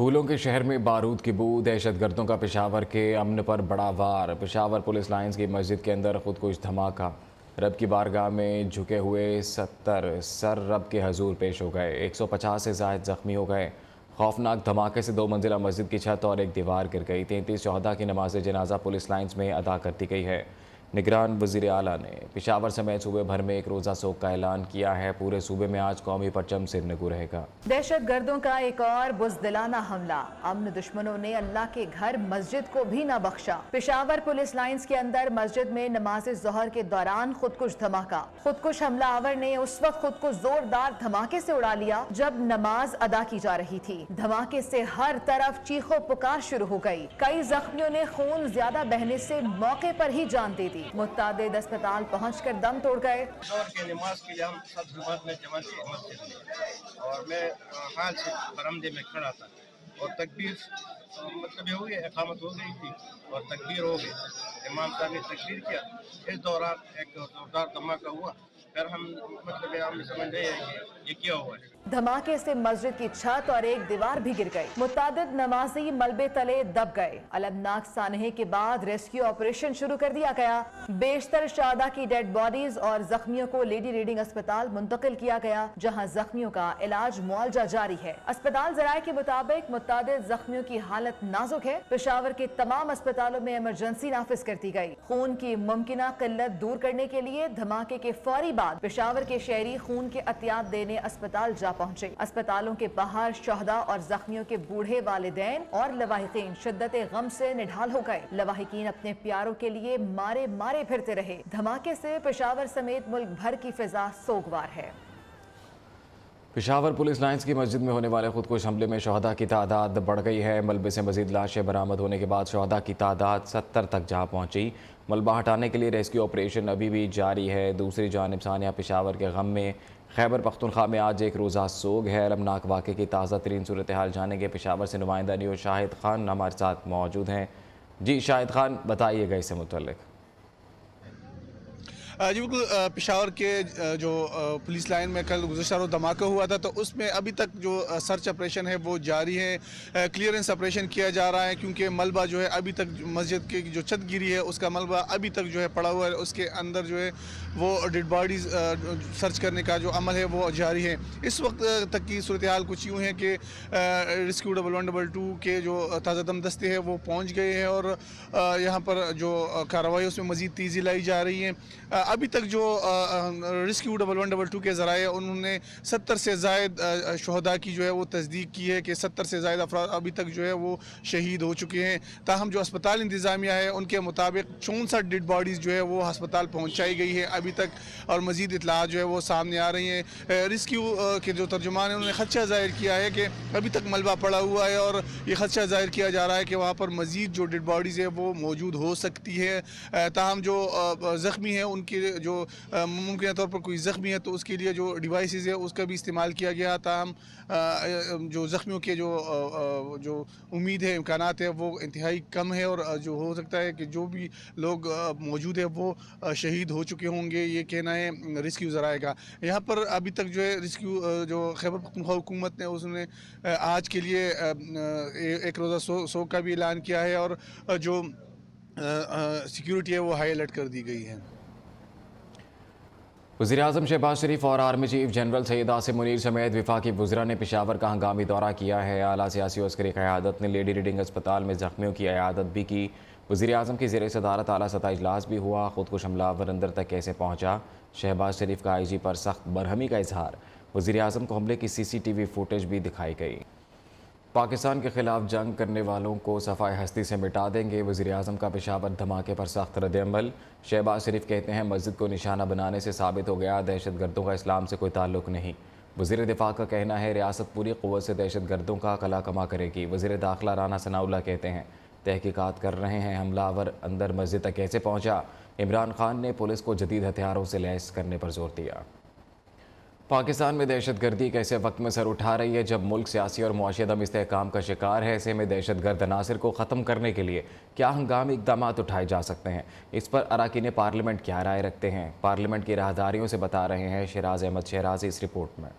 फूलों के शहर में बारूद की बू, दहशतगर्दों का पेशावर के अमन पर बड़ा वार। पेशावर पुलिस लाइंस की मस्जिद के अंदर खुदकुश धमाका। रब की बारगाह में झुके हुए 70 सर रब के हजूर पेश हो गए। 150 से ज़ायद ज़ख्मी हो गए। खौफनाक धमाके से 2 मंजिला मस्जिद की छत और एक दीवार गिर गई। 33 शहदा की नमाज जनाजा पुलिस लाइंस में अदा कर दी गई है। निगरान वज़ीर आला ने पेशावर समेत सूबे भर में एक रोज़ा सोग का ऐलान किया है। पूरे सूबे में आज कौमी परचम सिरनगू रहेगा। दहशत गर्दों का एक और बुज़दिलाना हमला। अमन दुश्मनों ने अल्लाह के घर मस्जिद को भी न बख्शा। पेशावर पुलिस लाइंस के अंदर मस्जिद में नमाज ज़ोहर के दौरान खुदकुश धमाका। खुदकुश हमलावर ने उस वक्त खुद को जोरदार धमाके से उड़ा लिया जब नमाज अदा की जा रही थी। धमाके से हर तरफ चीखो पुकार शुरू हो गई। कई जख्मियों ने खून ज्यादा बहने से मौके पर ही जान दे दी। मुत्तादिद अस्पताल पहुंचकर दम तोड़ गए। जोहर के नमाज के लिए हम सब जमात में जमा थे मस्जिद में, और मैं हाल से बरामदे में खड़ा था और तकबीर मतलब ये हो गई, इकामत हो गई थी और तकबीर हो गई। इमाम साहब ने तकबीर किया। इस दौरान एक जोरदार धमाका हुआ। फिर हम मतलब हम समझ गए कि ये क्या हुआ है। धमाके से मस्जिद की छत और एक दीवार भी गिर गई। मुत्तादिद नमाजी मलबे तले दब गए। अलमनाक सानहे के बाद रेस्क्यू ऑपरेशन शुरू कर दिया गया। बेशतर शहादा की डेड बॉडीज और जख्मियों को लेडी रीडिंग अस्पताल मुंतकिल किया गया, जहां जख्मियों का इलाज मुआवजा जारी है। अस्पताल ज़राए के मुताबिक मुत्तादिद जख्मियों की हालत नाजुक है। पेशावर के तमाम अस्पतालों में इमरजेंसी नाफिज कर दी गई। खून की मुमकिना किल्लत दूर करने के लिए धमाके के फौरी बाद पेशावर के शहरी खून के अतियात देने अस्पताल जा पहुंचे। अस्पतालों के बाहर शहदा और जख्मियों के बूढ़े वालिदैन और लवाहिकीन शिद्दत गम से निढाल हो गए। लवाहिकीन अपने प्यारों के लिए मारे मारे फिरते रहे। धमाके से पेशावर समेत मुल्क भर की फिजा सोगवार है। पेशावर पुलिस लाइंस की मस्जिद में होने वाले खुदकुश हमले में शहदा की तादाद बढ़ गई है। मलबे से मजीद लाशें बरामद होने के बाद शहदा की तादाद 70 तक जा पहुंची। मलबा हटाने के लिए रेस्क्यू ऑपरेशन अभी भी जारी है। दूसरी जानिब सानिया पेशावर के गम में खैबर पख्तूनख्वा में आज एक रोज़ा सोग है। अलमनाक वाक़े की ताज़ा तरीन सूरत हाल जानेंगे। पेशावर से नुमाइंदा न्यूज़ शाहिद खान हमारे साथ मौजूद हैं। जी शाहिद खान, बताइएगा इससे मुतल्लिक़। जी बिल्कुल, पेशावर के जो पुलिस लाइन में कल गुज़श्ता रोज़ धमाका हुआ था, तो उसमें अभी तक जो सर्च ऑपरेशन है वो जारी है। क्लियरेंस ऑपरेशन किया जा रहा है क्योंकि मलबा जो है अभी तक मस्जिद की जो छत गिरी है उसका मलबा अभी तक जो है पड़ा हुआ है। उसके अंदर जो है वो डेड बॉडीज़ सर्च करने का जो अमल है वो जारी है। इस वक्त तक की सूरत हाल कुछ यूँ है कि रेस्क्यू 1112 के जो ताज़ा दम दस्ते हैं वो पहुँच गए हैं और यहाँ पर जो कार्रवाई उसमें मज़ीद तेज़ी लाई जा रही है। अभी तक जो रेस्क्यू 1112 के ज़राए उन्होंने 70 से ज़ायद शहदा की जो है वो तस्दीक की है कि 70 से ज़ायद अफराद अभी तक जो है वो शहीद हो चुके हैं। ताहम जो अस्पताल इंतज़ामिया है उनके मुताबिक 64 डेड बॉडीज़ जो है वो अस्पताल पहुँचाई गई है अभी तक, और मज़ीद इतलात जो है वो सामने आ रही हैं। रेस्क्यू के जो तर्जुमान हैं उन्होंने खदशा ज़ाहिर किया है कि अभी तक मलबा पड़ा हुआ है और ये खदशा ज़ाहिर किया जा रहा है कि वहाँ पर मज़ीद जो डेड बॉडीज़ है वो मौजूद हो सकती है। ताहम जो ज़ख्मी है उनके जो मुमकिन तौर पर कोई ज़ख्मी है तो उसके लिए जो डिवाइसेस है उसका भी इस्तेमाल किया गया। ताहम जो ज़ख्मियों के जो उम्मीद है, इम्कानात है वो इंतहाई कम है और जो हो सकता है कि जो भी लोग मौजूद है वो शहीद हो चुके होंगे, ये कहना है रेस्क्यू ज़राए का। यहाँ पर अभी तक जो है रेस्क्यू जो खैबर पख्तूनख्वा हुकूमत ने उसने आज के लिए एक रोज़ा सोग का भी ऐलान किया है और जो सिक्योरिटी है वो हाई अलर्ट कर दी गई है। वज़ीर-ए-आज़म शहबाज शरीफ और army chief general Syed Asim Munir समेत वफाकी वज़रा ने पेशावर का हंगामी दौरा किया है। आला सियासी अस्करी क़यादत ने लेडी रीडिंग अस्पताल में ज़ख्मियों की इयादत भी की। वज़ीर-ए-आज़म की ज़ेर सदारत आला सतह इजलास भी हुआ। खुदकुश हमलावर अंदर तक कैसे पहुँचा, शहबाज शरीफ का IG पर सख्त बरहमी का इजहार। वज़ीर-ए-आज़म को हमले की CCTV फुटेज भी दिखाई गई। पाकिस्तान के खिलाफ जंग करने वालों को सफ़ाई हस्ती से मिटा देंगे। वज़ीर-ए-आज़म का पेशावर धमाके पर सख्त रद्द-ए-अमल। शहबाज शरीफ कहते हैं मस्जिद को निशाना बनाने से साबित हो गया दहशत गर्दों का इस्लाम से कोई ताल्लुक़ नहीं। वज़ीर दिफा का कहना है रियासत पूरी क़ुव्वत से दहशत गर्दों का कला कमा करेगी। वज़ीर दाखिला राना सनाउल्लाह कहते हैं तहकीकात कर रहे हैं हमलावर अंदर मस्जिद तक कैसे पहुँचा। इमरान खान ने पुलिस को जदीद हथियारों से लैस करने पर जोर दिया। पाकिस्तान में दहशत गर्दी कैसे वक्त में सर उठा रही है जब मुल्क सियासी और मुआशी अदम इस्तेहकाम का शिकार है। ऐसे में दहशत गर्द अनासर को ख़त्म करने के लिए क्या हंगामी इक़दाम उठाए जा सकते हैं, इस पर अरकान पार्लियामेंट क्या राय रखते हैं। पार्लियामेंट की राहदारियों से बता रहे हैं शहराज अहमद शहराजी इस रिपोर्ट में।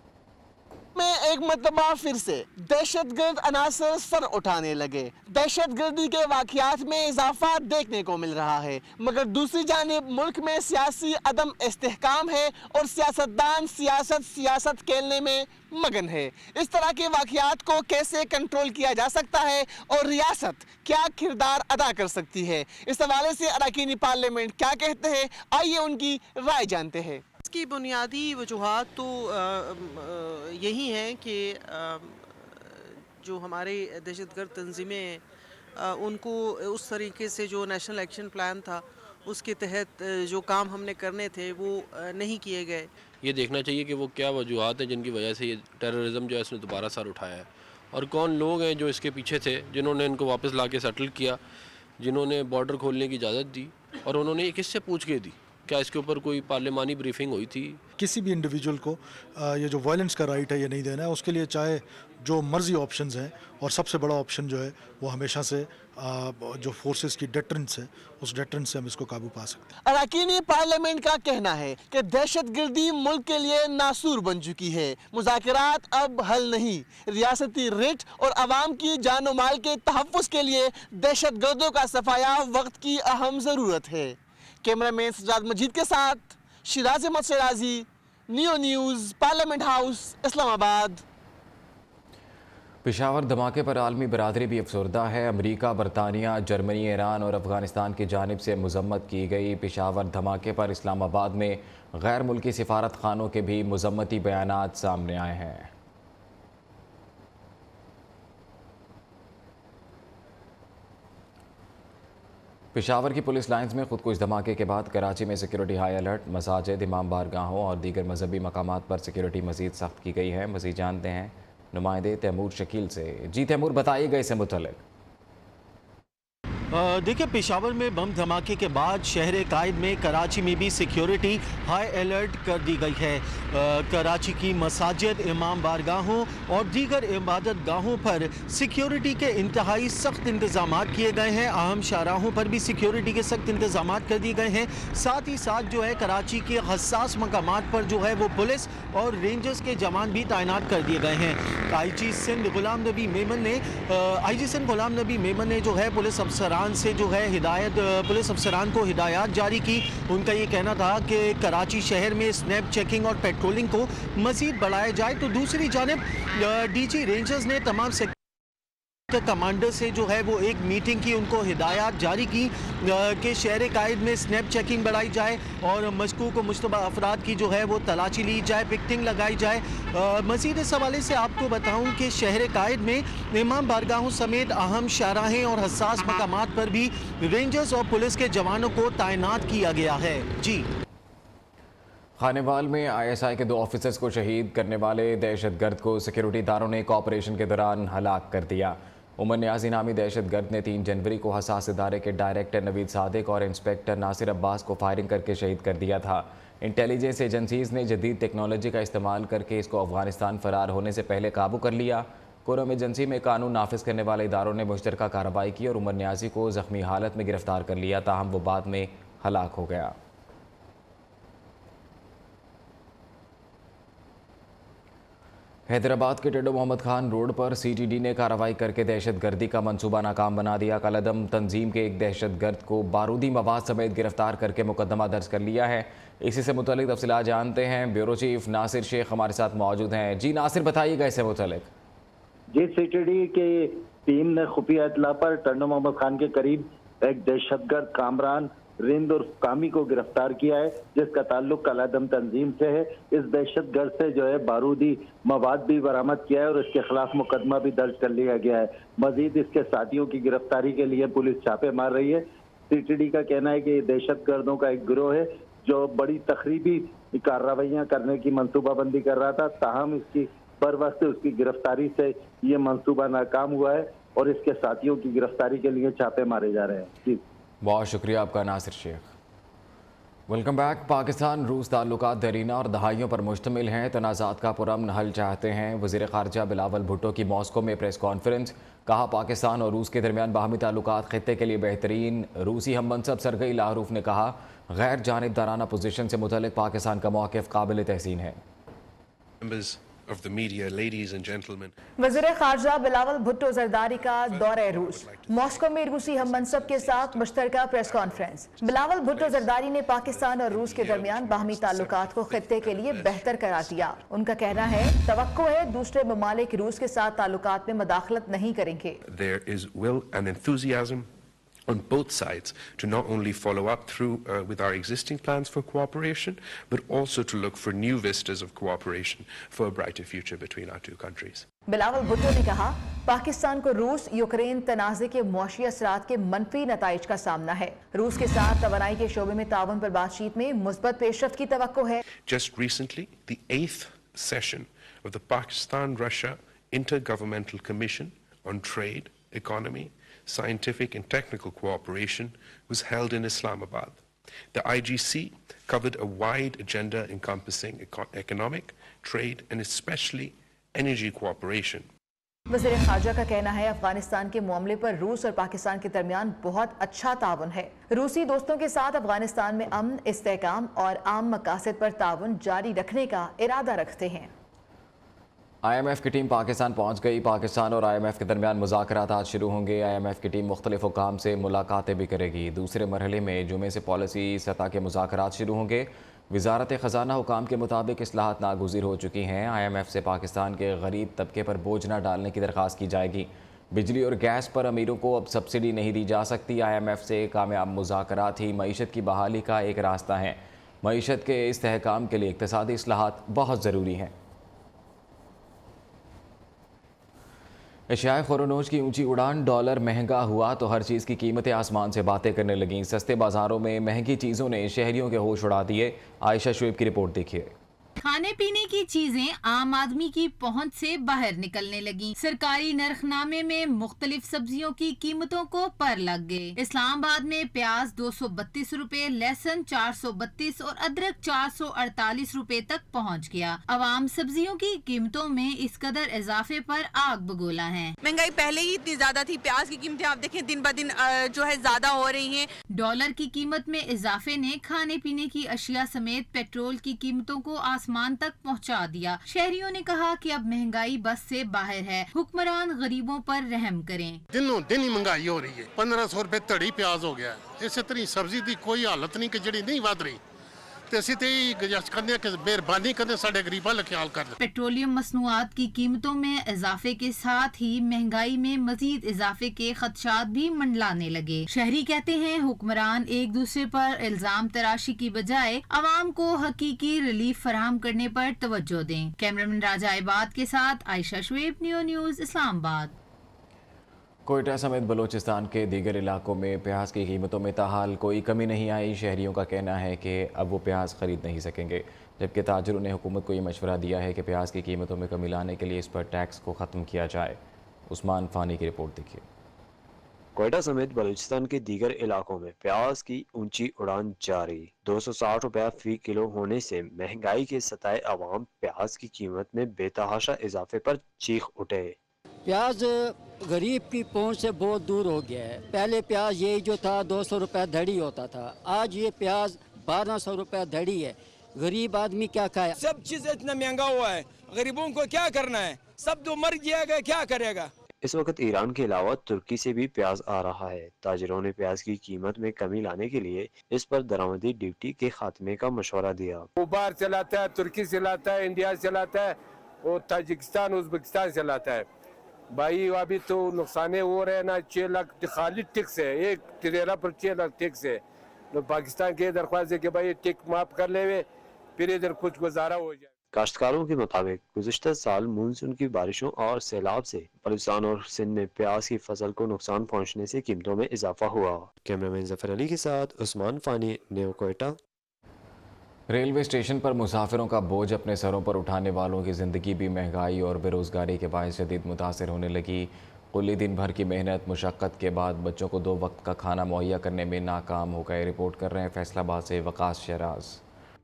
میں ایک مرتبہ پھر سے دہشت گرد عناصر سر اٹھانے لگے. دہشت گردی کے واقعات میں اضافہ دیکھنے کو مل رہا ہے، مگر دوسری جانب ملک میں سیاسی عدم استحکام ہے اور سیاستدان سیاست کھیلنے میں مگن ہے. اس طرح کے واقعات کو کیسے کنٹرول کیا جا سکتا ہے اور ریاست کیا کردار ادا کر سکتی ہے، اس حوالے سے اراکین پارلیمنٹ کیا کہتے ہیں، آئیے ان کی رائے جانتے ہیں. اس کی بنیادی وجوہات تو یہی ہیں کہ جو ہمارے دہشت گرد تنظیمیں ہیں ان کو اس طریقے سے جو نیشنل ایکشن پلان تھا اس کے تحت جو کام ہم نے کرنے تھے وہ نہیں کیے گئے. یہ دیکھنا چاہیے کہ وہ کیا وجوہات ہیں جن کی وجہ سے یہ ٹیررزم جو ہے اس نے دوبارہ سر اٹھایا ہے، اور کون لوگ ہیں جو اس کے پیچھے تھے، جنہوں نے ان کو واپس لا کے سیٹل کیا، جنہوں نے بارڈر کھولنے کی اجازت دی، اور انہوں نے یہ کس سے پوچھ کے دی. کیا اس کے اوپر کوئی پارلیمانی بریفنگ ہوئی تھی؟ کسی بھی انڈیویجول کو یہ جو وائلنس کا رائٹ ہے یہ نہیں دینا ہے. اس کے لیے چاہے جو مرضی آپشنز ہیں، اور سب سے بڑا آپشن جو ہے وہ ہمیشہ سے جو فورسز کی ڈیٹرنس ہے، اس ڈیٹرنس سے ہم اس کو قابو پا سکتے ہیں. اراکین پارلیمنٹ کا کہنا ہے کہ دہشت گردی ملک کے لیے ناسور بن چکی ہے. مذاکرات اب حل نہیں، ریاستی رٹ اور عوام کی جان و مال کے تحفظ کے لیے دہشت گردوں کا صفایا وقت کی اہم ضرورت ہے. کیمرہ مین سجاد مجید کے ساتھ Shiraz Ahmed Shirazi, Neo News, parliament house, Islamabad. Peshawar دھماکے پر عالمی برادری بھی افسردہ ہے. امریکہ، برطانیہ، جرمنی، ایران اور افغانستان کی جانب سے مذمت کی گئی. پشاور دھماکے پر اسلام آباد میں غیر ملکی سفارت خانوں کے بھی مذمتی بیانات سامنے آئے ہیں. پشاور کی پولیس لائنز میں خودکش دھماکے کے بعد کراچی میں سیکیورٹی ہائی الرٹ. مساجد، امام بارگاہوں اور دیگر مذہبی مقامات پر سیکیورٹی مزید سخت کی گئی ہے. مزید جانتے ہیں نمائندے تیمور شکیل سے. جی تیمور، بتائیے گا اس سے متعلق. دیکھیں، پشاور میں بم دھماکے کے بعد شہر قائد میں کراچی میں بھی سیکیورٹی ہائی الرٹ کر دی گئی ہے. کراچی کی مساجد، امام بارگاہوں اور دیگر عبادت گاہوں پر سیکیورٹی کے انتہائی سخت انتظامات کیے گئے ہیں. اہم شاہراہوں پر بھی سیکیورٹی کے سخت انتظامات کر دیے گئے ہیں. ساتھ ہی ساتھ جو ہے کراچی کے حساس مقامات پر جو ہے وہ پولیس اور رینجرز کے جوان بھی تعینات کر دیے گئے ہیں. آئی جی سندھ غلام نبی میمن نے جو ہے پولیس افسران سے جو ہے پولیس افسران کو ہدایات جاری کی. ان کا یہ کہنا تھا کہ کراچی شہر میں سنیپ چیکنگ اور پیٹرولنگ کو مزید بڑھایا جائے. تو دوسری جانب ڈی جی رینجرز نے تمام کمانڈر سے جو ہے وہ ایک میٹنگ کی. ان کو ہدایات جاری کی کہ شہر قائد میں سنیپ چیکنگ بڑھائی جائے اور مشکوک و مشتبہ افراد کی جو ہے وہ تلاشی لی جائے، پکٹنگ لگائی جائے. مزید اس حوالے سے آپ کو بتاؤں کہ شہر قائد میں امام بارگاہوں سمیت اہم شاہراہیں اور حساس مقامات پر بھی رینجرز اور پولیس کے جوانوں کو تعینات کیا گیا ہے. جی، خانیوال میں آئی ایس آئی کے 2 آفیسرز کو شہید کرنے والے دہشت گرد کو سیکیورٹی اداروں نے ایک آپریشن کے دوران ہلاک کر دیا. عمر نیازی نامی دہشت گرد نے 3 جنوری کو حساس ادارے کے ڈائریکٹر نوید صادق اور انسپیکٹر ناصر عباس کو فائرنگ کر کے شہید کر دیا تھا. انٹیلیجنس ایجنسیز نے جدید ٹیکنالوجی کا استعمال کر کے اس کو افغانستان فرار ہونے سے پہلے قابو کر لیا. قرم ایجنسی میں قانون نافذ کرنے والے اداروں نے مشترکہ کارروائی کی اور عمر نیازی کو زخمی حالت میں گرفتار کر لیا، تاہم وہ بعد میں ہلاک ہو گیا. حیدرآباد کے ٹیڈو محمد خان روڈ پر سی ٹی ڈی نے کارروائی کر کے دہشت گردی کا منصوبہ ناکام بنا دیا. کالعدم تنظیم کے ایک دہشت گرد کو بارودی مواد سمیت گرفتار کر کے مقدمہ درج کر لیا ہے. اسی سے متعلق تفصیلات جانتے ہیں. بیورو چیف ناصر شیخ ہمارے ساتھ موجود ہیں. جی ناصر، بتائیے گا اس سے متعلق. جی، سی ٹی ڈی کی ٹیم نے خفیہ اطلاع پر ٹنڈو محمد خان کے قریب ایک دہشت گرد کامران رند اور کامی کو گرفتار کیا ہے، جس کا تعلق کالعدم تنظیم سے ہے. اس دہشت گرد سے جو ہے بارودی مواد بھی برآمد کیا ہے اور اس کے خلاف مقدمہ بھی درج کر لیا گیا ہے. مزید اس کے ساتھیوں کی گرفتاری کے لیے پولیس چھاپے مار رہی ہے. سی ٹی ڈی کا کہنا ہے کہ یہ دہشت گردوں کا ایک گروہ ہے جو بڑی تخریبی کارروائیاں کرنے کی منصوبہ بندی کر رہا تھا، تاہم اس کی بروقت اس کی گرفتاری سے یہ منصوبہ ناکام ہوا ہے اور اس کے ساتھیوں کی گرفتاری کے لیے چھاپے مارے جا رہے ہیں. جی، بہت شکریہ آپ کا ناصر شیخ. Welcome back. پاکستان روس تعلقات دیرینہ اور دہائیوں پر مشتمل ہیں. تنازعات کا پرامن حل چاہتے ہیں. وزیر خارجہ بلاول بھٹو کی ماسکو میں پریس کانفرنس. کہا پاکستان اور روس کے درمیان باہمی تعلقات خطے کے لیے بہترین. روسی ہم منصب سرگئی لاروف نے کہا غیر جانبدارانہ پوزیشن سے متعلق پاکستان کا موقف قابل تحسین ہے. of the media, ladies and gentlemen. वज़ीर ख़ारजा बिलावल भुट्टो ज़रदारी का दौरे रूस, मॉस्को में रूसी हम मनसब के साथ मुश्तरका प्रेस कॉन्फ्रेंस। बिलावल भुट्टो ज़रदारी ने पाकिस्तान और रूस के दरमियान बाहमी ताल्लुकात को खित्ते के लिए बेहतर करार दिया। उनका कहना है तवक्को है दूसरे ममालिक रूस के साथ ताल्लुकात में मदाखलत नहीं करेंगे। There is will and enthusiasm on both sides to not only follow up through with our existing plans for cooperation, but also to look for new vistas of cooperation for a brighter future between our two countries. Bilawal Bhutto ने कहा पाकिस्तान को रूस Ukraine तनाज़े के मुआशी असरात के मनफी नताइज का सामना है। रूस के साथ तवानाई के शोबे में ताउन पर बातचीत में मुस्बत पेशरफ्त की तवक्को है। Just recently, the 8th session of the Pakistan-Russia Intergovernmental Commission on Trade, Economy, Scientific and Technical Cooperation was held in Islamabad. The IGC covered a wide agenda encompassing economic, trade and especially energy cooperation. वज़ीर ख़ारजा का कहना है अफगानिस्तान के मामले पर रूस और पाकिस्तान के दरमियान बहुत अच्छा ताउन है। रूसी दोस्तों के साथ अफगानिस्तान में अमन, इस्तेहकाम और आम मकासद पर ताउन जारी रखने का इरादा रखते हैं। IMF की टीम पाकिस्तान पहुंच गई। पाकिस्तान और IMF के दरमियान मुज़ाकरात आज शुरू होंगे। IMF की टीम मुख्तलिफ हुकाम से मुलाकातें भी करेगी। दूसरे मरहले में जुमे से पॉलिसी सतह के मुज़ाकरात शुरू होंगे। वज़ारत ख़ज़ाना हुकाम के मुताबिक इस्लाहात नागुज़ीर हो चुकी हैं। IMF से पाकिस्तान के गरीब तबके पर बोझ न डालने की दरख्वास्त की जाएगी। बिजली और गैस पर अमीरों को अब सब्सिडी नहीं दी जा सकती। IMF से कामयाब मुज़ाकरात ही मईशत की बहाली का एक रास्ता है। मईशत के इस्तेहकाम के लिए इक़्तिसादी इस्लाहात बहुत ज़रूरी हैं। एशियाई ख़ुरनोश की ऊंची उड़ान, डॉलर महंगा हुआ तो हर चीज़ की कीमतें आसमान से बातें करने लगीं। सस्ते बाज़ारों में महंगी चीज़ों ने शहरियों के होश उड़ा दिए। आयशा शुएब की रिपोर्ट देखिए। खाने पीने की चीजें आम आदमी की पहुंच से बाहर निकलने लगी। सरकारी नरखनामे में मुख्तलिफ सब्जियों की कीमतों को पर लग गए। इस्लामाबाद में प्याज 232 रुपए, लहसुन 432 और अदरक 448 रुपए तक पहुंच गया। अवाम सब्जियों की कीमतों में इस कदर इजाफे पर आग बगोला है। महंगाई पहले ही इतनी ज्यादा थी, प्याज की कीमतें आप देखें दिन ब दिन जो है ज्यादा हो रही हैं। डॉलर की कीमत में इजाफे ने खाने पीने की अशिया समेत पेट्रोल की कीमतों को आसमान तक पहुंचा दिया। शहरियों ने कहा कि अब महंगाई बस से बाहर है, हुक्मरान गरीबों पर रहम करें। दिनों दिन ही महंगाई हो रही है। 1500 रुपए तड़ी प्याज हो गया। इसे तरह सब्जी की कोई हालत नहीं कि जड़ी नहीं वध रही। पेट्रोलियम मसनूआत की कीमतों में इजाफे के साथ ही महंगाई में मजीद इजाफे के खदशात भी मंडलाने लगे। शहरी कहते हैं हुक्मरान एक दूसरे पर इल्जाम तराशी की बजाय अवाम को हकीकी रिलीफ फराहम करने पर तवज्जो दें। कैमरामैन राजा इबाद के साथ आयशा शुएब, न्यूज़ इस्लामाबाद। कोयटा समेत बलूचिस्तान के दीगर इलाकों में प्याज की कीमतों में ताहाल कोई कमी नहीं आई। शहरियों का कहना है कि अब वो प्याज खरीद नहीं सकेंगे, जबकि ताजरों ने हुकूमत को ये मशवरा दिया है कि प्याज की कीमतों में कमी लाने के लिए इस पर टैक्स को ख़त्म किया जाए। उस्मान फ़ानी की रिपोर्ट देखिए। कोयटा समेत बलूचिस्तान के दीगर इलाकों में प्याज की ऊंची उड़ान जारी। 260 रुपया फी किलो होने से महंगाई के सताए अवाम प्याज की कीमत में बेतहाशा इजाफे पर चीख उठे। प्याज गरीब की पहुंच से बहुत दूर हो गया है। पहले प्याज यही जो था 200 रुपया धड़ी होता था, आज ये प्याज 1200 रुपया धड़ी है। गरीब आदमी क्या खाए? सब चीज इतना महंगा हुआ है, गरीबों को क्या करना है? सब तो मर जाएगा, क्या करेगा? इस वक्त ईरान के अलावा तुर्की से भी प्याज आ रहा है। ताजिरों ने प्याज की कीमत में कमी लाने के लिए इस पर दरामदी ड्यूटी के खात्मे का मशवरा दिया। वो बाहर से लाता है, तुर्की से लाता है, इंडिया से लाता है और ताजिकिस्तान उज्बेकिस्तान से लाता है। भाई अभी तो नुकसान हो रहे हैं ना। 6 लाख खाली टैक्स है, एक ट्रेलर पर 6 लाख टैक्स है। तो पाकिस्तान के दरख्वास्त है कि भाई टैक्स माफ कर ले, फिर इधर कुछ गुजारा हो जाए। काश्तकारों के मुताबिक गुज़िश्ता साल मानसून की बारिशों और सैलाब से बलूचिस्तान और सिंध में प्याज की फसल को नुकसान पहुँचने से कीमतों में इजाफा हुआ। कैमरामैन जफर अली के साथ Usman Fani, Neo Quetta. Railway station पर मुसाफिरों का बोझ अपने सरों पर उठाने वालों की ज़िंदगी भी महंगाई और बेरोज़गारी के बायस शदीद मुतासर होने लगी। कुल्ली दिन भर की मेहनत मुशक्क़त के बाद बच्चों को 2 वक्त का खाना मुहैया करने में नाकाम हो गए। रिपोर्ट कर रहे हैं फैसलाबाद से वकास शराज।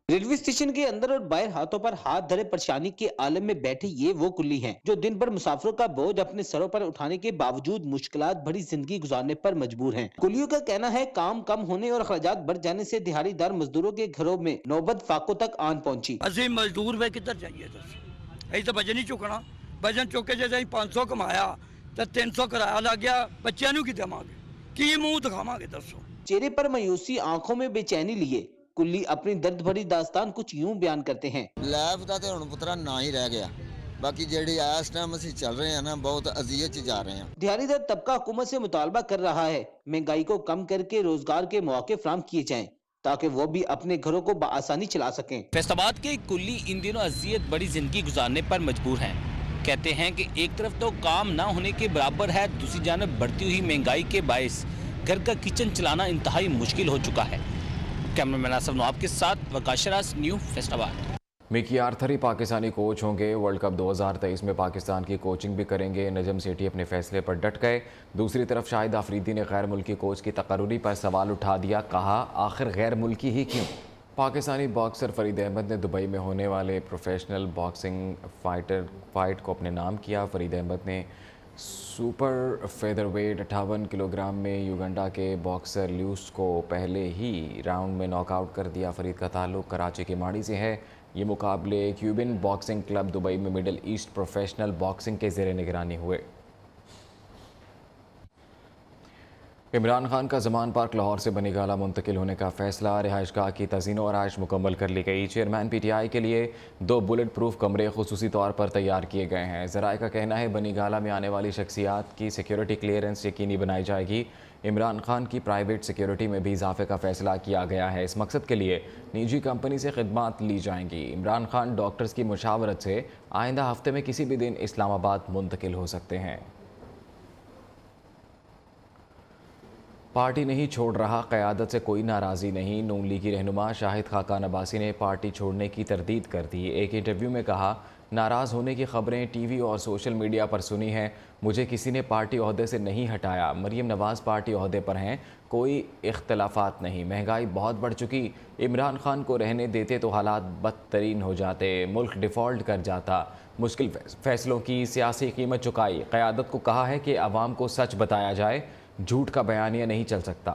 रेलवे स्टेशन के अंदर और बाहर हाथों पर हाथ धरे परेशानी के आलम में बैठे ये वो कुल्ली हैं जो दिन भर मुसाफिरों का बोझ अपने सरों पर उठाने के बावजूद मुश्किलात भरी जिंदगी गुजारने पर मजबूर हैं। कुल्लियों का कहना है काम कम होने और खर्चात बढ़ जाने से दिहाड़ीदार मजदूरों के घरों में नौबत फाकों तक आन पहुंची। अजीम मजदूर में किधर जाइए ਅਸੀਂ ਤਾਂ ਵਜਨ ਨਹੀਂ ਚੁੱਕਣਾ, ਵਜਨ ਚੁੱਕ ਕੇ ਜੇ ਅਸੀਂ 500 ਕਮਾਇਆ ਤਾਂ 300 ਕਿਰਾਇਆ ਲੱਗ ਗਿਆ, ਬੱਚਿਆਂ ਨੂੰ ਕੀ ਦੇਵਾਂਗੇ, ਕੀ ਮੂੰਹ ਦਿਖਾਵਾਂਗੇ ਦੱਸੋ। चेहरे पर मायूसी, आंखों में बेचैनी लिए कुल्ली अपनी दर्द भरी दास्तान कुछ यूं बयान करते हैं। लाइफ ਦਾ ਤੇ ਹੁਣ ਪੁੱਤਰਾ ਨਾ ਹੀ ਰਹਿ ਗਿਆ, बाकी जेडी इस टाइम ਅਸੀਂ ਚੱਲ ਰਹੇ हैं ना बहुत अजियत च जा रहे हैं। दिहाड़ीदार तबका हुकूमत से मुतालबा कर रहा है महंगाई को कम करके रोजगार के मौके फराहम किए जाएं ताकि वो भी अपने घरों को बआसानी चला सकें। फैसलाबाद के कुल्ली इन दिनों अजियत बड़ी जिंदगी गुजारने पर मजबूर हैं। कहते हैं कि एक तरफ तो काम ना होने के बराबर है, दूसरी जानब बढ़ती हुई महंगाई के बायस घर का किचन चलाना इंतहाई मुश्किल हो चुका है। कैमरामैन आसफ नवाब के साथ Waqas Sheraz, Neo Faisalabad. Mickey Arthur ही पाकिस्तानी कोच होंगे। वर्ल्ड कप 2023 में पाकिस्तान की कोचिंग भी करेंगे। नजम सेठी अपने फैसले पर डट गए। दूसरी तरफ शाहिद आफरीदी ने गैर मुल्की कोच की तकर्रुरी पर सवाल उठा दिया, कहा आखिर गैर मुल्की ही क्यों। पाकिस्तानी बॉक्सर फरीद अहमद ने दुबई में होने वाले प्रोफेशनल बॉक्सिंग फाइट को अपने नाम किया। फरीद अहमद ने सुपर फेदरवेट 58 किलोग्राम में युगांडा के बॉक्सर ल्यूस को पहले ही राउंड में नॉकआउट कर दिया। फरीद का ताल्लुक कराची के माड़ी से है। ये मुकाबले क्यूबन बॉक्सिंग क्लब दुबई में मिडल ईस्ट प्रोफेशनल बॉक्सिंग के ज़ेरे निगरानी हुए। इमरान खान का ज़मान पार्क लाहौर से बनीगाला मुंतकिल होने का फैसला। रिहाइशगाह की तज़ीन और आइश मुकम्मल कर ली गई। चेयरमैन PTI के लिए 2 बुलेट प्रूफ कमरे खुसूसी तौर पर तैयार किए गए हैं। ज़राए का कहना है बनीगाला में आने वाली शख्सियात की सिक्योरिटी क्लियरेंस यकीनी बनाई जाएगी। इमरान खान की प्राइवेट सिक्योरिटी में भी इजाफे का फैसला किया गया है। इस मकसद के लिए निजी कंपनी से खिदमात ली जाएंगी। इमरान खान डॉक्टर्स की मुशावरत से आइंदा हफ्ते में किसी भी दिन इस्लामाबाद मुंतकिल हो सकते हैं। पार्टी नहीं छोड़ रहा, क़यादत से कोई नाराज़ी नहीं। नून लीगी रहनुमा शाहिद खाकान अब्बासी ने पार्टी छोड़ने की तरदीद कर दी। एक इंटरव्यू में कहा, नाराज़ होने की खबरें टीवी और सोशल मीडिया पर सुनी हैं। मुझे किसी ने पार्टी ओहदे से नहीं हटाया। मरीम नवाज़ पार्टी ओहदे पर हैं, कोई इख्तलाफात नहीं। महंगाई बहुत बढ़ चुकी, इमरान खान को रहने देते तो हालात बदतरीन हो जाते, मुल्क डिफ़ॉल्ट कर जाता। मुश्किल फ़ैसलों की सियासी कीमत चुकाई। क़यादत को कहा है कि आवाम को सच बताया जाए, झूठ का बयानिया नहीं चल सकता।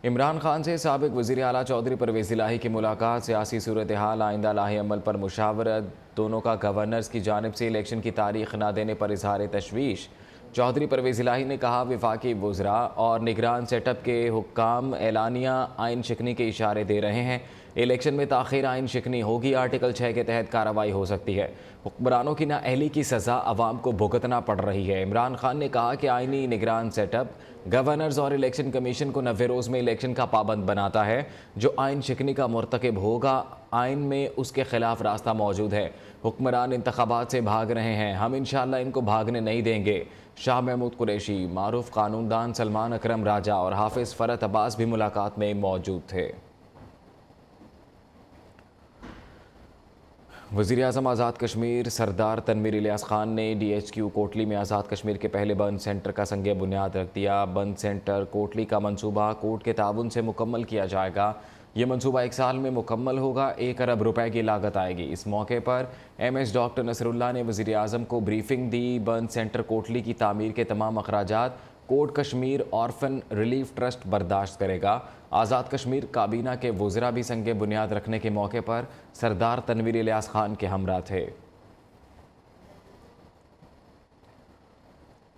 इमरान खान से साबिक वज़ीर आला चौधरी परवेज़ इलाही की मुलाकात। सियासी सूरत हाल, आइंदा लाही अमल पर मुशावरत। दोनों का गवर्नर्स की जानिब से इलेक्शन की तारीख न देने पर इजहार तशवीश। चौधरी परवेज़ इलाही ने कहा, वफाकी वज़रा और निगरान सेटअप के हुक्काम एलानिया आइन शिकनी के इशारे दे रहे हैं। इलेक्शन में ताख़ीर आइन शिकनी होगी। आर्टिकल 6 के तहत कार्रवाई हो सकती है। हुक्मरानों की नाअहली की सज़ा अवाम को भुगतना पड़ रही है। इमरान खान ने कहा कि आइनी निगरान सेटअप गवर्नर्स और इलेक्शन कमीशन को 90 रोज़ में इलेक्शन का पाबंद बनाता है। जो आइन शिकनी का मुर्तकिब होगा, आइन में उसके खिलाफ रास्ता मौजूद है। हुक्मरान इंतखाबात से भाग रहे हैं, हम इंशाअल्लाह इनको भागने नहीं देंगे। शाह महमूद कुरैशी, मारूफ कानूनदान सलमान अकरम राजा और हाफिज़ फ़रत अब्बास भी मुलाकात में मौजूद थे। वज़ीर आज़म आज़ाद कश्मीर सरदार तनवीर इलियास खान ने DHQ कोटली में आज़ाद कश्मीर के पहले बंद सेंटर का संग बुनियाद रख दिया। बंद सेंटर कोटली का मंसूबा कोर्ट के ताउन से मुकम्मल किया जाएगा। ये मंसूबा 1 साल में मुकम्मल होगा। 1 अरब रुपए की लागत आएगी। इस मौके पर MS डॉक्टर नसरुल्लाह ने वज़ीर आज़म को ब्रीफिंग दी। बंद सेंटर कोटली की तामीर के तमाम अखराजात कोट कश्मीर ऑर्फन रिलीफ ट्रस्ट बर्दाश्त करेगा। आज़ाद कश्मीर काबीना के वज़रा भी संग बुनियाद रखने के मौके पर सरदार तनवीर इलियास खान के हमरा थे।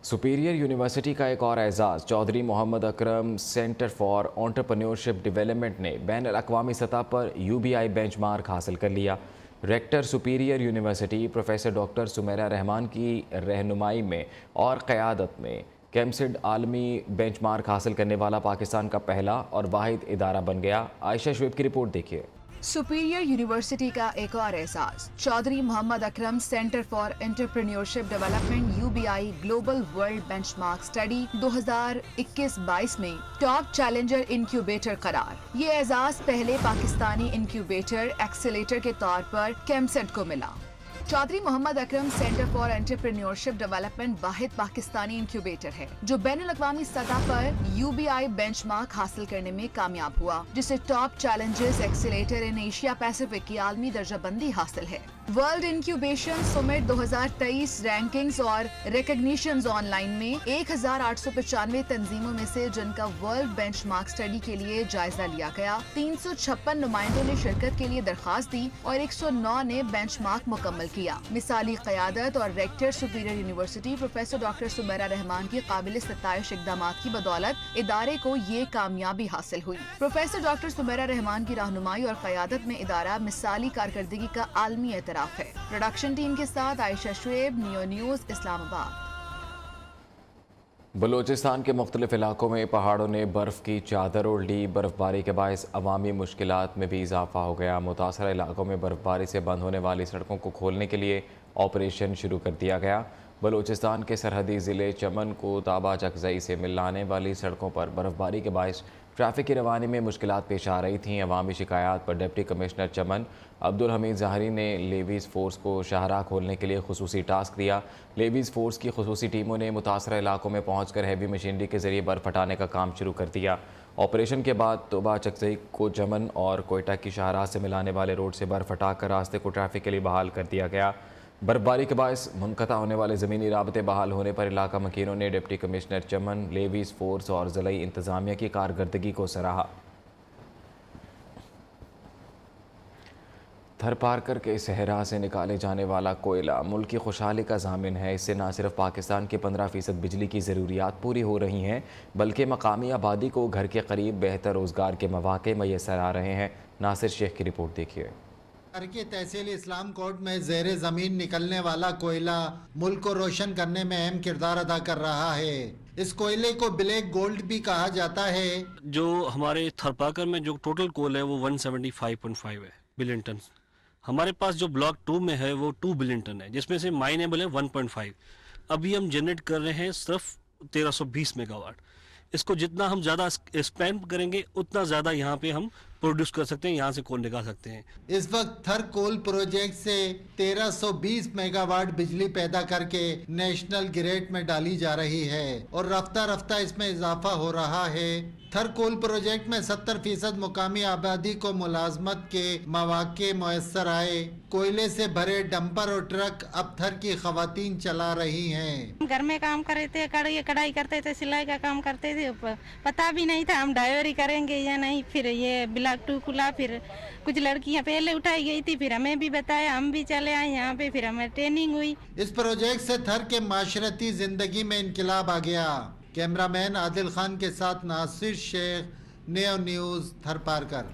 सुपीरियर यूनिवर्सिटी का एक और एजाज़। Chaudhry Mohammad Akram centre for entrepreneurship development ने बैन अल-अक़वामी सतह पर UBI बेंचमार्क हासिल कर लिया। Rector Superior University professor doctor Sumaira Rehman की रहनुमाई में और क़यादत में कैमसिड आलमी बेंचमार्क हासिल करने वाला पाकिस्तान का पहला और वाहिद इदारा बन गया। आयशा शुएब की रिपोर्ट देखिए। सुपीरियर यूनिवर्सिटी का एक और एहसास। Chaudhry Mohammad Akram centre for entrepreneurship development UBI global world benchmark study 2021-22 में टॉप चैलेंजर इंक्यूबेटर करार। ये एजाज पहले पाकिस्तानी इंक्यूबेटर एक्सेलेटर के तौर पर कैमसेट को मिला। Chaudhry Mohammad Akram centre for entrepreneurship development वाहिद पाकिस्तानी इंक्यूबेटर है जो बैनुल-अक़वामी सतह पर UBI बेंचमार्क हासिल करने में कामयाब हुआ, जिसे top challenges accelerator in Asia Pacific की आलमी दर्जाबंदी हासिल है। वर्ल्ड इंक्यूबेशन समिट 2023 रैंकिंग्स और रिकॉग्निशंस ऑनलाइन में 1895 तंजीमों में से जिनका वर्ल्ड बेंचमार्क स्टडी के लिए जायजा लिया गया, 356 नुमाइंदों ने शिरकत के लिए दरखास्त दी और 109 ने बेंचमार्क मुकम्मल किया। मिसाली क़यादत और rector Superior University professor doctor Sumaira Rehman की काबिल सताइश इक़दामात की बदौलत इदारे को ये कामयाबी हासिल हुई। प्रोफेसर डॉक्टर सुमेरा रहमान की रहनुमाई और क़यादत में इदारा मिसाली कारकर्दगी का आलमी एतराफ़ है। प्रोडक्शन टीम के साथ आयशा शुएब, नियो न्यूज़, इस्लामाबाद। बलूचिस्तान के मुख्तलिफ इलाकों में पहाड़ों ने बर्फ़ की चादर ओढ़ ली। बर्फ़बारी के बायस अवामी मुश्किलात में भी इजाफा हो गया। मुतासरा इलाकों में बर्फ़बारी से बंद होने वाली सड़कों को खोलने के लिए ऑपरेशन शुरू कर दिया गया। बलूचिस्तान के सरहदी ज़िले चमन को ताबा चकज़ई से मिलाने वाली सड़कों पर बर्फ़बारी के बायस ट्रैफिक की रवानी में मुश्किलात पेश आ रही थीं। अवामी शिकायत पर डिप्टी कमिश्नर चमन अब्दुल हमीद ज़ाहरी ने लेवीज़ फ़ोर्स को शाहराह खोलने के लिए खुसूसी टास्क दिया। लेवीज़ फ़ोर्स की खुसूसी टीमों ने मुतासरा इलाकों में पहुंचकर हैवी मशीनरी के ज़रिए बर्फ़ हटाने का काम शुरू कर दिया। ऑपरेशन के बाद तोबा चकज़ई को चमन और कोयटा की शाहराह से मिलाने वाले रोड से बर्फ़ हटाकर रास्ते को ट्रैफिक के लिए बहाल कर दिया गया। बर्फबारी के बायस मुनक़ता होने वाले ज़मीनी राबते बहाल होने पर इलाका मकीनों ने डिप्टी कमिश्नर चमन, लेवीज़ फ़ोर्स और ज़िलाई इंतज़ामिया की कारकर्दगी को सराहा। थरपारकर के सहरा से निकाले जाने वाला कोयला मुल्क की खुशहाली का ज़ामिन है। इससे न सिर्फ पाकिस्तान की 15% बिजली की ज़रूरियात पूरी हो रही हैं, बल्कि मकामी आबादी को घर के करीब बेहतर रोज़गार के मौक़े मैसर आ रहे हैं। नासिर शेख की रिपोर्ट देखिए। की तहसील इस्लाम कोर्ट में ज़ेरे ज़मीन निकलने वाला कोयला मुल्क को रोशन करने में अहम किरदार अदा कर रहा है। इस कोयले को ब्लैक गोल्ड भी कहा जाता है। जो हमारे थरपाकर में जो टोटल कोल है वो 175.5 है बिलियन टन। हमारे पास जो ब्लॉक 2 में है वो 2 बिलियन टन है, जिसमें से माइनेबल है 1.5। अभी हम जनरेट कर रहे हैं सिर्फ 1320 मेगावाट। इसको जितना हम ज़्यादा स्पेंड करेंगे उतना ज़्यादा यहाँ पे हम प्रोड्यूस कर सकते हैं, यहाँ से कोल निकाल सकते हैं। इस वक्त थर कोल प्रोजेक्ट से 1320 मेगावाट बिजली पैदा करके नेशनल ग्रिड में डाली जा रही है और रफ्ता रफ्ता इसमें इजाफा हो रहा है। थर कोल प्रोजेक्ट में 70% मुकामी आबादी को मुलाजमत के मौके मुयस्सर आए। कोयले से भरे डंपर और ट्रक अब थर की खवातीन चला रही हैं। घर में काम कर रहे थे, कढ़ाई करते थे, सिलाई का काम करते थे, पता भी नहीं था हम ड्राइवरी करेंगे या नहीं। फिर ये ब्लॉक 2 खुला, फिर कुछ लड़कियां पहले उठाई गई थी, फिर हमें भी बताया, हम भी चले आए यहाँ पे, फिर हमें ट्रेनिंग हुई। इस प्रोजेक्ट से थर के माशरती जिंदगी में इनकलाब आ गया। कैमरामैन आदिल खान के साथ नासिर शेख, नियो न्यूज़, थरपारकर।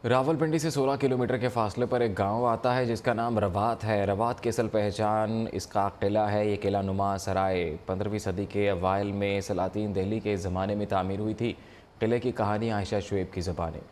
रावलपिंडी से 16 किलोमीटर के फासले पर एक गांव आता है जिसका नाम रवात है। रवात की असल पहचान इसका किला है। ये किला नुमा सराय 15वीं सदी के अवाइल में सलातीन दिल्ली के ज़माने में तामीर हुई थी। किले की कहानी आयशा शुएब की ज़बानी।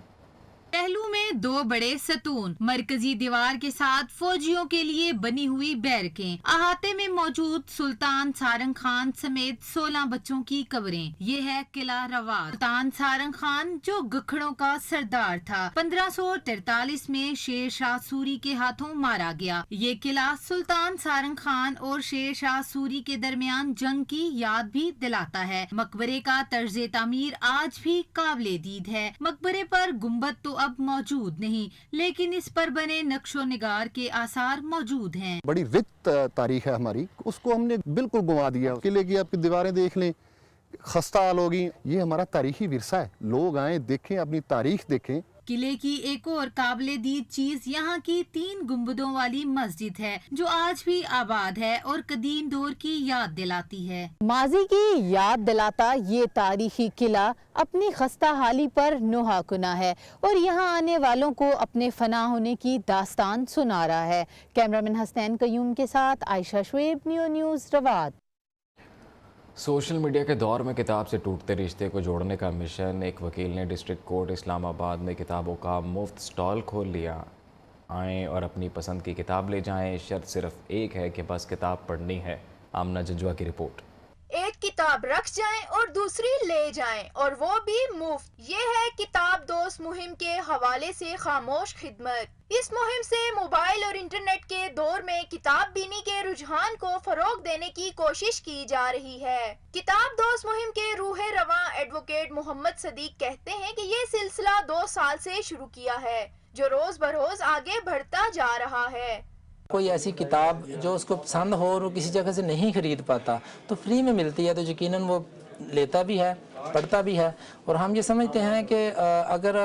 पहलू में 2 बड़े सतून, मरकजी दीवार के साथ फौजियों के लिए बनी हुई बैरकें, अहाते में मौजूद सुल्तान सारंग खान समेत 16 बच्चों की कब्रें। ये है किला रवात। सुल्तान सारंग खान जो गखड़ों का सरदार था, 1543 में शेर शाह सूरी के हाथों मारा गया। ये किला सुल्तान सारंग खान और शेर शाह सूरी के दरमियान जंग की याद भी दिलाता है। मकबरे का तर्ज तामीर आज भी काबिले दीद है। मकबरे पर गुम्बद तो अब मौजूद नहीं, लेकिन इस पर बने नक्शो निगार के आसार मौजूद हैं। बड़ी रिच तारीख है हमारी, उसको हमने बिल्कुल गुमा दिया। किले की आपकी दीवारें देख लें, खस्ता हाल होगी। ये हमारा तारीखी विरसा है। लोग आए, देखें, अपनी तारीख देखें। किले की एक और काबिले दीद चीज यहाँ की 3 गुंबदों वाली मस्जिद है, जो आज भी आबाद है और कदीम दौर की याद दिलाती है। माजी की याद दिलाता ये तारीखी किला अपनी खस्ता हाली पर नुहा कुना है और यहाँ आने वालों को अपने फना होने की दास्तान सुना रहा है। कैमरामैन हसनैन कयूम के साथ आयशा शुएब, नियो न्यूज़, रवात। सोशल मीडिया के दौर में किताब से टूटते रिश्ते को जोड़ने का मिशन। एक वकील ने डिस्ट्रिक्ट कोर्ट इस्लामाबाद में किताबों का मुफ्त स्टॉल खोल लिया। आएँ और अपनी पसंद की किताब ले जाएं। शर्त सिर्फ एक है कि बस किताब पढ़नी है। आमना जंजुआ की रिपोर्ट। ایک کتاب رکھ جائیں اور دوسری لے جائیں اور وہ بھی مفت۔ یہ ہے کتاب دوست مہم کے حوالے سے خاموش خدمت۔ اس مہم سے موبائل اور انٹرنیٹ کے دور میں کتاب بینی کے رجحان کو فروغ دینے کی کوشش کی جا رہی ہے۔ کتاب دوست مہم کے روح رواں ایڈوکیٹ محمد صدیق کہتے ہیں کہ یہ سلسلہ 2 سال سے شروع کیا ہے جو روز بروز آگے بڑھتا جا رہا ہے۔ کوئی ایسی کتاب جو اس کو پسند ہو اور وہ کسی جگہ سے نہیں خرید پاتا تو فری میں ملتی ہے تو یقیناً وہ لیتا بھی ہے، پڑھتا بھی ہے، اور ہم یہ سمجھتے ہیں کہ اگر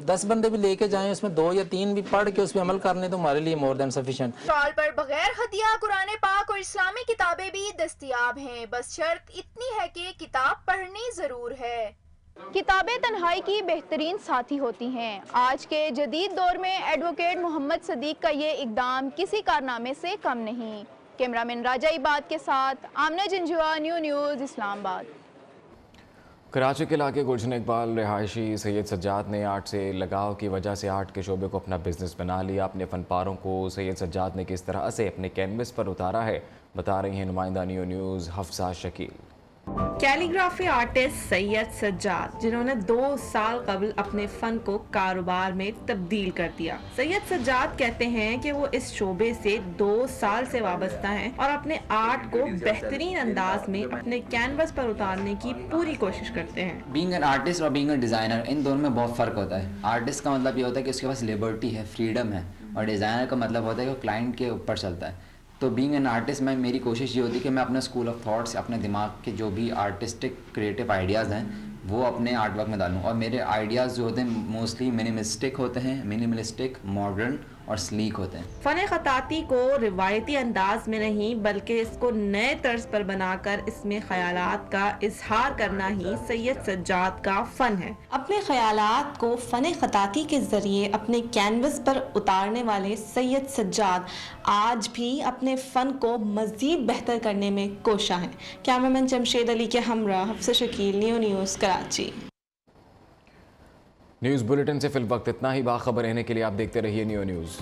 10 بندے بھی لے کے جائیں اس میں 2 یا 3 بھی پڑھ کے اس پہ عمل کر لیں تو ہمارے لیے مور دین سفیشینٹ۔ اسٹال پر بغیر ہدیہ قرآن پاک اور اسلامی کتابیں بھی دستیاب ہیں، بس شرط اتنی ہے کہ کتاب پڑھنی ضرور ہے۔ کتابیں تنہائی کی بہترین ساتھی ہوتی ہیں۔ آج کے جدید دور میں ایڈوکیٹ محمد صدیق کا یہ اقدام کسی کارنامے سے کم نہیں۔ کیمرامین راجہ عباد کے ساتھ آمنہ جنجوا، نیو نیوز، اسلام آباد۔ کراچی کے علاقے گلشن اقبال رہائشی سید سجاد نے آرٹ سے لگاؤ کی وجہ سے آرٹ کے شعبے کو اپنا بزنس بنا لیا۔ اپنے فن پاروں کو سید سجاد نے کس طرح سے اپنے کینوس پر اتارا ہے، بتا رہی ہیں نمائندہ Neo News Hafsa Shakeel. Calligraphy artist Syed Sajjad, جنہوں نے 2 سال قبل اپنے فن کو کاروبار میں تبدیل کر دیا۔ سید سجاد کہتے ہیں کہ وہ اس شعبے سے 2 سال سے وابستہ ہیں اور اپنے آرٹ کو بہترین انداز میں اپنے کینوس پر اتارنے کی پوری کوشش کرتے ہیں۔ بینگ این آرٹسٹ اور بینگ این ڈیزائنر، ان دونوں میں بہت فرق ہوتا ہے۔ آرٹسٹ کا مطلب یہ ہوتا ہے کہ اس کے پاس لیبرٹی ہے، فریڈم ہے، اور ڈیزائنر کا مطلب ہوتا ہے کہ وہ کلائنٹ کے اوپر چلتا ہے۔ تو بینگ این آرٹسٹ میں میری کوشش یہ ہوتی ہے کہ میں اپنے اسکول آف تھاٹس، اپنے دماغ کے جو بھی آرٹسٹک کریٹو آئیڈیاز ہیں وہ اپنے آرٹ ورک میں ڈالوں، اور میرے آئیڈیاز جو ہوتے ہیں موسٹلی منیملسٹک ہوتے ہیں، منیملسٹک، ماڈرن اور سلیک ہوتے ہیں۔ فن خطاطی کو روایتی انداز میں نہیں بلکہ اس کو نئے طرز پر بنا کر اس میں خیالات کا اظہار کرنا ہی سید سجاد کا فن ہے۔ اپنے خیالات کو فن خطاطی کے ذریعے اپنے کینوس پر اتارنے والے سید سجاد آج بھی اپنے فن کو مزید بہتر کرنے میں کوشاں ہیں۔ کیمرامین جمشید علی کے ہمراہ Hafsa Shakeel, new news Karachi. News bulletin سے فی الوقت اتنا ہی۔ باخبر رہنے کے لیے آپ دیکھتے رہیے نیو نیوز۔